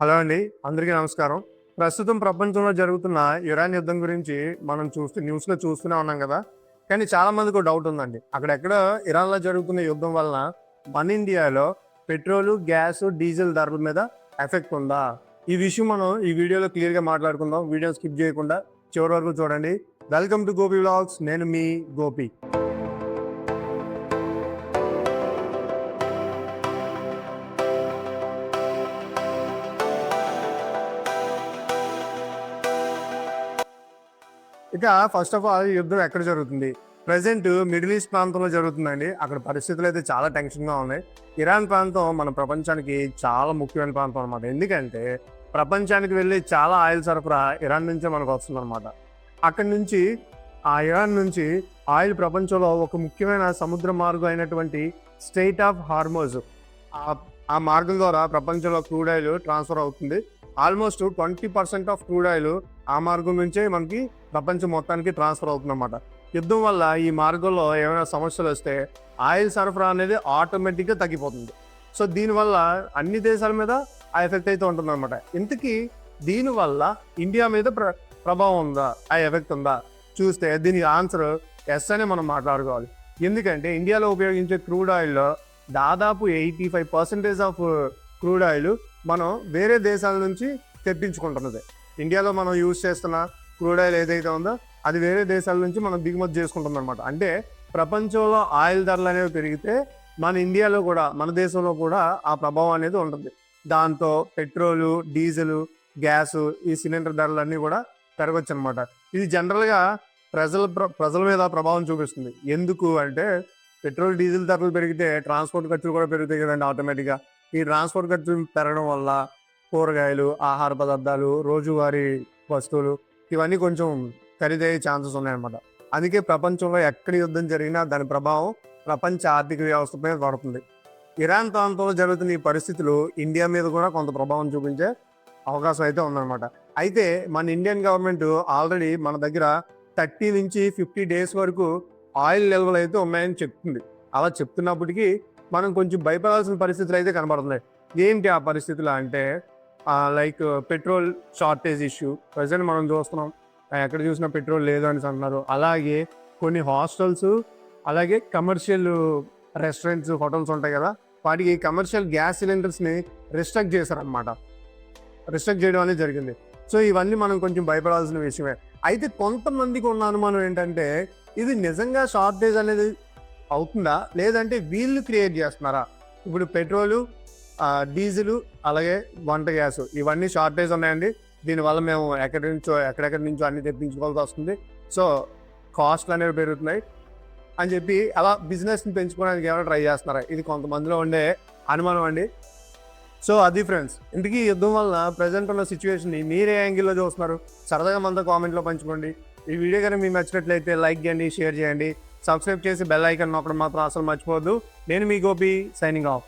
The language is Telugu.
హలో అండి, అందరికీ నమస్కారం. ప్రస్తుతం ప్రపంచంలో జరుగుతున్న ఇరాన్ యుద్ధం గురించి మనం న్యూస్లో చూస్తూనే ఉన్నాం కదా. కానీ చాలా మందికి డౌట్ ఉందండి, అక్కడెక్కడ ఇరాన్లో జరుగుతున్న యుద్ధం వలన మన ఇండియాలో పెట్రోలు, గ్యాస్, డీజిల్ ధరల మీద ఎఫెక్ట్ ఉందా? ఈ విషయం మనం ఈ వీడియోలో క్లియర్గా మాట్లాడుకుందాం. వీడియో స్కిప్ చేయకుండా చివరి వరకు చూడండి. Welcome to Gopi vlogs. నేను మీ గోపి. ఇక ఫస్ట్ ఆఫ్ ఆల్ యుద్ధం ఎక్కడ జరుగుతుంది? ప్రజెంట్ మిడిల్ ఈస్ట్ ప్రాంతంలో జరుగుతుందండి. అక్కడ పరిస్థితులు అయితే చాలా టెన్షన్గా ఉన్నాయి. ఇరాన్ ప్రాంతం మన ప్రపంచానికి చాలా ముఖ్యమైన ప్రాంతం అనమాట. ఎందుకంటే ప్రపంచానికి వెళ్ళి చాలా ఆయిల్ సరఫరా ఇరాన్ నుంచే మనకు వస్తుంది అనమాట. అక్కడి నుంచి ఇరాన్ నుంచి ఆయిల్ ప్రపంచంలో ఒక ముఖ్యమైన సముద్ర మార్గం అయినటువంటి స్ట్రెయిట్ ఆఫ్ హార్మోజ్, ఆ మార్గం ద్వారా ప్రపంచంలో క్రూడ్ ఆయిల్ ట్రాన్స్ఫర్ అవుతుంది. ఆల్మోస్ట్ 20% ఆఫ్ క్రూడ్ ఆయిల్ ఆ మార్గం నుంచే మనకి ప్రపంచం మొత్తానికి ట్రాన్స్ఫర్ అవుతుందన్నమాట. యుద్ధం వల్ల ఈ మార్గంలో ఏమైనా సమస్యలు వస్తే ఆయిల్ సరఫరా అనేది ఆటోమేటిక్గా తగ్గిపోతుంది. సో దీనివల్ల అన్ని దేశాల మీద ఆ ఎఫెక్ట్ అయితే ఉంటుందన్నమాట. ఇంతకీ దీనివల్ల ఇండియా మీద ప్రభావం ఉందా, ఆ ఎఫెక్ట్ ఉందా చూస్తే దీనికి ఆన్సర్ ఎస్ అనే మనం మాట్లాడుకోవాలి. ఎందుకంటే ఇండియాలో ఉపయోగించే క్రూడ్ ఆయిల్లో దాదాపు 85% ఆఫ్ క్రూడ్ ఆయిల్ మనం వేరే దేశాల నుంచి తెప్పించుకుంటున్నది. ఇండియాలో మనం యూజ్ చేస్తున్న క్రూడ్ ఆయిల్ ఏదైతే ఉందో అది వేరే దేశాల నుంచి మనం దిగుమతి చేసుకుంటుంది అనమాట. అంటే ప్రపంచంలో ఆయిల్ ధరలు అనేవి పెరిగితే మన ఇండియాలో కూడా, మన దేశంలో కూడా ఆ ప్రభావం అనేది ఉంటుంది. దాంతో పెట్రోలు, డీజిల్, గ్యాసు, ఈ సిలిండర్ ధరలన్నీ కూడా పెరగచ్చు అనమాట. ఇది జనరల్గా ప్రజల మీద ప్రభావం చూపిస్తుంది. ఎందుకు అంటే పెట్రోల్, డీజిల్ ధరలు పెరిగితే ట్రాన్స్పోర్ట్ ఖర్చులు కూడా పెరుగుతాయి కదండి ఆటోమేటిక్గా. ఈ ట్రాన్స్పోర్ట్ ఖర్చులు పెరగడం వల్ల కూరగాయలు, ఆహార పదార్థాలు, రోజువారీ వస్తువులు ఇవన్నీ కొంచెం ఖరీదయ్యే ఛాన్సెస్ ఉన్నాయన్నమాట. అందుకే ప్రపంచంలో ఎక్కడ యుద్ధం జరిగినా దాని ప్రభావం ప్రపంచ ఆర్థిక వ్యవస్థపై పడుతుంది. ఇరాన్ ప్రాంతంలో జరుగుతున్న ఈ పరిస్థితులు ఇండియా మీద కూడా కొంత ప్రభావం చూపించే అవకాశం అయితే ఉందన్నమాట. అయితే మన ఇండియన్ గవర్నమెంట్ ఆల్రెడీ మన దగ్గర 30 నుంచి 50 డేస్ వరకు ఆయిల్ నిల్వలు అయితే ఉన్నాయని చెప్తుంది. అలా చెప్తున్నప్పటికీ మనం కొంచెం భయపడాల్సిన పరిస్థితులు అయితే కనబడుతున్నాయి. ఏంటి ఆ పరిస్థితులు అంటే like petrol shortage issue present మనం చూస్తున్నాం. ఎక్కడ చూసినా పెట్రోల్ లేదు అని అంటున్నారు. అలాగే కొన్ని హాస్టల్స్, అలాగే కమర్షియల్ రెస్టారెంట్స్, హోటల్స్ ఉంటాయి కదా, వాటికి కమర్షియల్ గ్యాస్ సిలిండర్స్ని రిస్ట్రిక్ట్ చేశారనమాట. రిస్ట్రిక్ట్ చేయడం అనేది జరిగింది. సో ఇవన్నీ మనం కొంచెం భయపడాల్సిన విషయమే. అయితే కొంతమందికి ఉన్న అనుమానం ఏంటంటే ఇది నిజంగా షార్టేజ్ అనేది అవుతుందా, లేదంటే వీళ్ళు క్రియేట్ చేస్తున్నారా? ఇప్పుడు పెట్రోలు, డీజిల్, అలాగే వంట గ్యాస్ ఇవన్నీ షార్టేజ్ ఉన్నాయండి. దీనివల్ల మేము ఎక్కడెక్కడి నుంచో అన్ని తెప్పించుకోవాల్సి వస్తుంది. సో కాస్ట్లు అనేవి పెరుగుతున్నాయి అని చెప్పి అలా బిజినెస్ని పెంచుకోవడానికి ఏమైనా ట్రై చేస్తున్నారా? ఇది కొంతమందిలో ఉండే అనుమానం అండి. సో అది ఫ్రెండ్స్, ఇంతకీ యుద్ధం వల్ల ప్రజెంట్ ఉన్న సిచ్యువేషన్ని మీరే యాంగిల్లో చూస్తున్నారు? సరదాగా మనతో కామెంట్లో పంచుకోండి. ఈ వీడియో కనుక మీకు నచ్చినట్లయితే లైక్ చేయండి, షేర్ చేయండి, సబ్స్క్రైబ్ చేసి బెల్ ఐకాన్ నొక్కడం మాత్రం అసలు మర్చిపోవద్దు. నేను మీ గోపి, సైనింగ్ ఆఫ్.